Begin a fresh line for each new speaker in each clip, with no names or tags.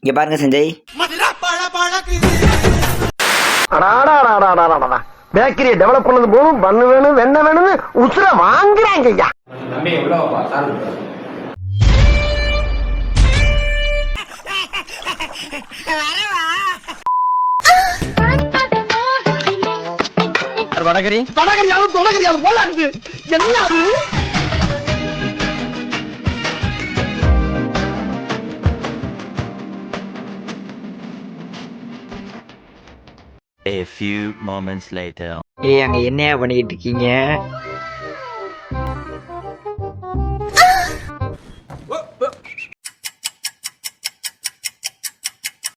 இங்க பாருங்க சஞ்சய்.
பேக்கரியை டெவலப் பண்ணது போதும் பண்ணு வேணும் வெண்ணெய் வேணும்னு உசுர வாங்குறாங்க ஐயா.
வடகரி
தொடகரியாவது தொடகரியாவது போல இருக்கு. என்ன அது?
A few moments later.
அங்க என்னையா பண்ணிக்கிட்டு இருக்கீங்க?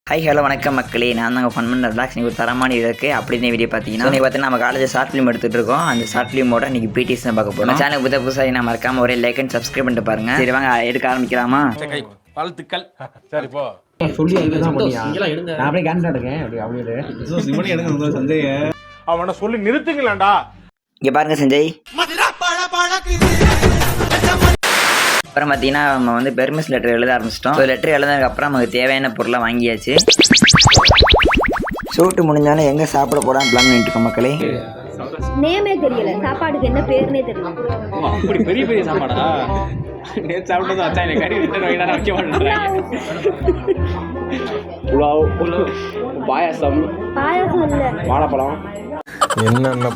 ஹாய் ஹலோ வணக்கம் மக்களே, நான் தாங்க ஃபன் பண்ண ரிலாக்ஸ். நீங்கள் ஒரு தரமான இருக்குது அப்படின்னு வீடியோ பார்த்தீங்கன்னா பார்த்தீங்கன்னா நம்ம காலேஜ் ஷார்ட் ஃபிலிம் எடுத்துகிட்டு இருக்கோம். அந்த ஷார்ட் ஃபிலிமோட இன்றைக்கி பிடிஎஸ் தான் பார்க்க போகிறோம். சேனல் புதுசாக நான் மறக்காமல் ஒரே லைக் அண்ட் சப்ஸ்கிரைப் பண்ணிட்டு பாருங்க. சரி வாங்க எடுக்க ஆரம்பிக்கலாமா?
வாழ்த்துக்கள். சரி போ
சொல்லி அதுதான் பண்ணியா நான் அப்படியே கேன்சல் எடுக்கேன். அப்படியே சிவனே எடுங்க சந்தேக
அவனை சொல்லி நிறுத்துங்களேன்டா.
இங்கே பாருங்க சஞ்சய். அப்புறம் பார்த்தீங்கன்னா நம்ம வந்து பெர்மிஸ் லெட்டர் எழுத ஆரம்பிச்சிட்டோம். ஸோ லெட்டர் எழுதுனதுக்கப்புறம் நமக்கு தேவையான பொருளை வாங்கியாச்சு. ஷூட்டு முடிஞ்சாலும் எங்கே சாப்பிட போடான்னு பிளான் பண்ணிட்டு இருக்கோம் மக்களே.
நேமே தெரியல, சாப்பாடுக்கு என்ன பேருனே தெரியல.
அப்படி பெரிய பெரிய சாப்பாடா? நேத்து சாப்பிட்டது அச்சா எனக்கு கறி ரிட்டர்ன் வைக்கணும் வைக்க மாட்டேங்கிறாங்க. பாயாசம்
இல்ல
வாழைப்பழம்
என்னென்ன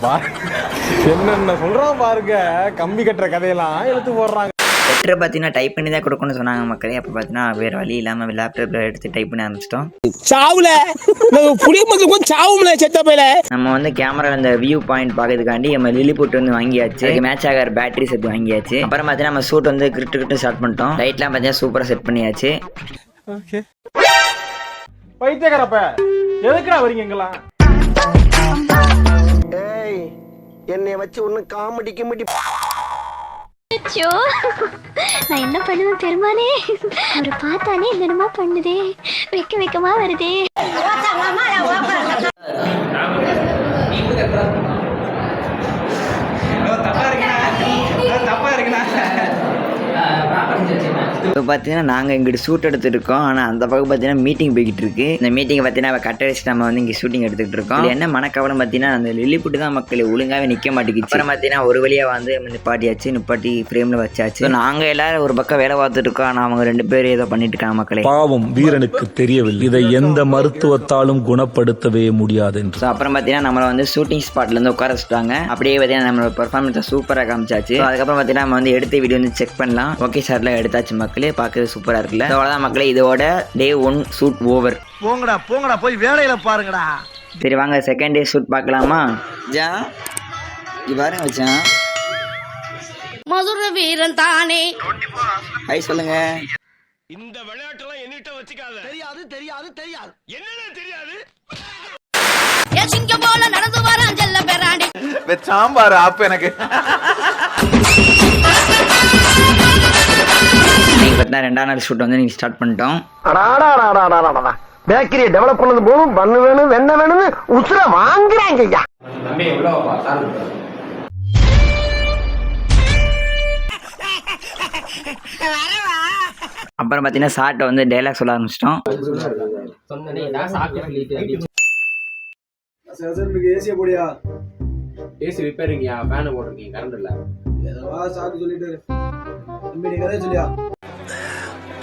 சொல்றான் பாருங்க. கம்பி கட்டுற கதையெல்லாம் எடுத்து போடுறாங்க.
லெட்டரை பார்த்தீங்கன்னா டைப் பண்ணி தான் கொடுக்கணும்னு சொன்னாங்க மக்களே. அப்போ பார்த்தீங்கன்னா வேறு வழி இல்லாமல் லேப்டாப்பில் எடுத்து டைப் பண்ண ஆரம்பிச்சிட்டோம். நம்ம வந்து கேமராவில் அந்த வியூ பாயிண்ட் பார்க்கறதுக்காண்டி நம்ம லில்லிபுட் வந்து வாங்கியாச்சு. மேட்ச் ஆகிற பேட்டரி செட் வாங்கியாச்சு. அப்புறம் பார்த்தீங்கன்னா நம்ம ஷூட் வந்து கிரிட்டு ஸ்டார்ட் பண்ணிட்டோம். லைட்லாம் பார்த்தீங்கன்னா சூப்பராக செட் பண்ணியாச்சு.
பைத்தியக்காரப்ப எதுக்குடா வரீங்க எங்கெல்லாம்?
ஏய், என்னை வச்சு ஒன்னும் காமெடி கிமெடி.
நான் என்ன பண்ணுவேன் பெருமானே, அவரை பார்த்தானே என்னமா பண்ணுதே, வெக்கமா வருதே.
இப்போ பார்த்தீங்கன்னா நாங்கள் இங்கிட்டு ஷூட் எடுத்துகிட்டு இருக்கோம். ஆனால் அந்த பக்கம் பார்த்தீங்கன்னா மீட்டிங் போய்கிட்டு இருக்கு. இந்த மீட்டிங் பார்த்தீங்கன்னா கட் அடிச்சு நம்ம வந்து இங்கே ஷூட்டிங் எடுத்துகிட்டு இருக்கோம். என்ன மனக்கவலம் பார்த்தீங்கன்னா அந்த லில்லிபுட் தான் மக்கள் ஒழுங்காகவே நிற்க மாட்டேங்குது. அப்புறம் பார்த்தீங்கன்னா ஒரு வழியாக வந்து நிப்பாட்டி ஃப்ரேமில் வச்சாச்சு. நாங்கள் எல்லாரும் ஒரு பக்கம் வேலை பார்த்துட்டு இருக்கோம். ஆனால் அவங்க 2 பேர் ஏதோ பண்ணிட்டு இருக்காங்க மக்களே.
பாவம் வீரனுக்கு தெரியவில்லை, இதை எந்த மருத்துவத்தாலும் குணப்படுத்தவே முடியாது என்று.
ஸோ அப்புறம் பார்த்தீங்கன்னா நம்மளை வந்து ஷூட்டிங் ஸ்பாட்லேருந்து உட்கார வச்சுட்டாங்க. அப்படியே பார்த்தீங்கன்னா நம்மளோட பெர்ஃபார்மன்ஸை சூப்பராக காமிச்சாச்சு. அதுக்கப்புறம் பார்த்தீங்கன்னா நம்ம வந்து எடுத்த வீடியோ வந்து செக் பண்ணலாம். ஓகே சார்லாம் எடுத்தாச்சு மக்களே, பார்க்கறது சூப்பராக இருக்குல்ல. அவ்வளோதான் மக்களே, இதோட டே 1 ஷூட் ஓவர்.
போங்கடா போய் வேலையில பாருங்கடா.
சரி வாங்க செகண்ட் டே ஷூட் பார்க்கலாமா? ஜா பாருங்க வச்சான்
மதுர வீரன் தானே.
ஹாய் சொல்லுங்க.
இந்த விளையாட்டெல்லாம் என்னிட்ட வச்சுக்காத. தெரியாது என்னன்னு தெரியாது.
சிங்க போல நடந்து வரான் செல்ல பெறாண்டி.
சாம்பார் ஆப் எனக்கு.
நீங்கள் பார்த்தா 2ஆம் நாள் ஷூட் வந்து நீங்கள் ஸ்டார்ட் பண்ணிட்டோம்.
பேக்கரியை டெவலப் பண்ணது போதும் பண்ணு வேணும் வெண்ணெய் வேணும்னு உசுர வாங்குறாங்க ஐயா.
அப்புறம் பார்த்தீங்கன்னா ஷார்ட்டை வந்து டைலாக் சொல்ல ஆரம்பிச்சிட்டோம்.
ஏசி ரிப்பேரிங்கயா, ஃபேன் போட்டுருக்கீங்க, கரண்ட் இல்ல.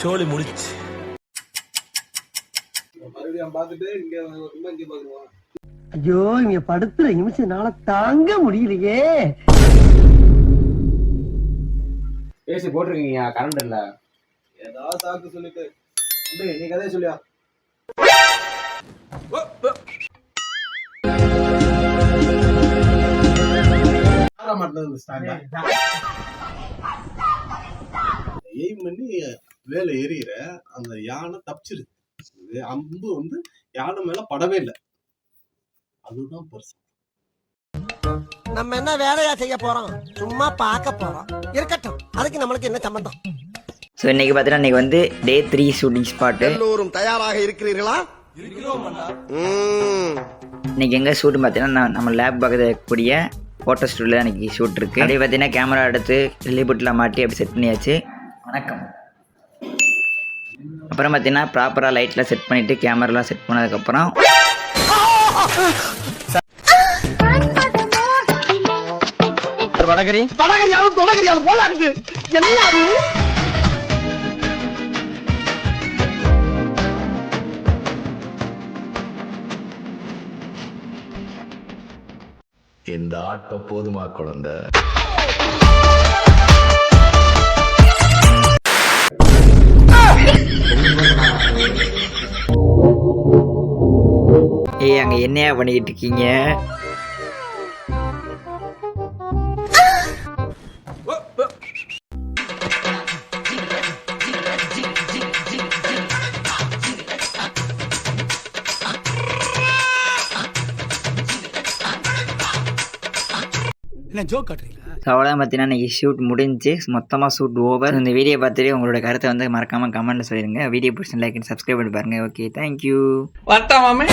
சோலி முடிச்சு
ஐயோ, இங்க படுத்துற நிமிஷம்னால தாங்க முடியலையே.
ஏசி போட்டுருக்கீங்க, கரண்ட் இல்ல.
ஏதாவது சாக்கு சொல்லிட்டு நீ கதையை சொல்லியா?
எய்ம் பண்ணி வேலை எறிகிற அந்த யானை தப்பிச்சிருது. அம்பு வந்து யானை மேல படவே இல்லை. அதுதான் பெருசு.
நம்ம என்ன வேலையா செய்ய போறோம்? சும்மா பார்க்க போறோம். இருக்கட்டும், அதுக்கு நம்மளுக்கு என்ன சம்பந்தம்?
ஸோ இன்னைக்கு பார்த்தீங்கன்னா இன்னைக்கு வந்து டே 3 ஷூட்டிங் ஸ்பாட்டு.
எல்லோரும் தயாராக இருக்கிறீர்களா?
இன்னைக்கு எங்கே ஷூட் பார்த்தீங்கன்னா நம்ம லேப் பக்கத்தில் இருக்கக்கூடிய ஃபோட்டோ ஸ்டூடியோவில் இன்னைக்கு ஷூட் இருக்குது. அப்படியே பார்த்தீங்கன்னா கேமரா எடுத்து லில்லிபுட்டில் மாட்டி அப்படி செட் பண்ணியாச்சு. வணக்கம் அப்புறம் பார்த்தீங்கன்னா ப்ராப்பராக லைட்லாம் செட் பண்ணிவிட்டு கேமராலாம் செட் பண்ணதுக்கப்புறம்
இந்த ஆட்டம் போதுமா குழந்தை?
ஏய் அங்கே என்னையா பண்ணிக்கிட்டு இருக்கீங்க? அவ்வளோதான் பார்த்தீங்கன்னா இன்றைக்கி ஷூட் முடிஞ்சு மொத்தமாக ஷூட் ஓவர். இந்த வீடியோ பார்த்துட்டு உங்களோட கருத்தை வந்து மறக்காமல் கமெண்ட்டில் சொல்லிடுங்க. வீடியோ பிடிச்சி லைக் அண்ட் சப்ஸ்கிரைப் பண்ணி பாருங்கள். Okay, thank you.
வரட்டா மாமே.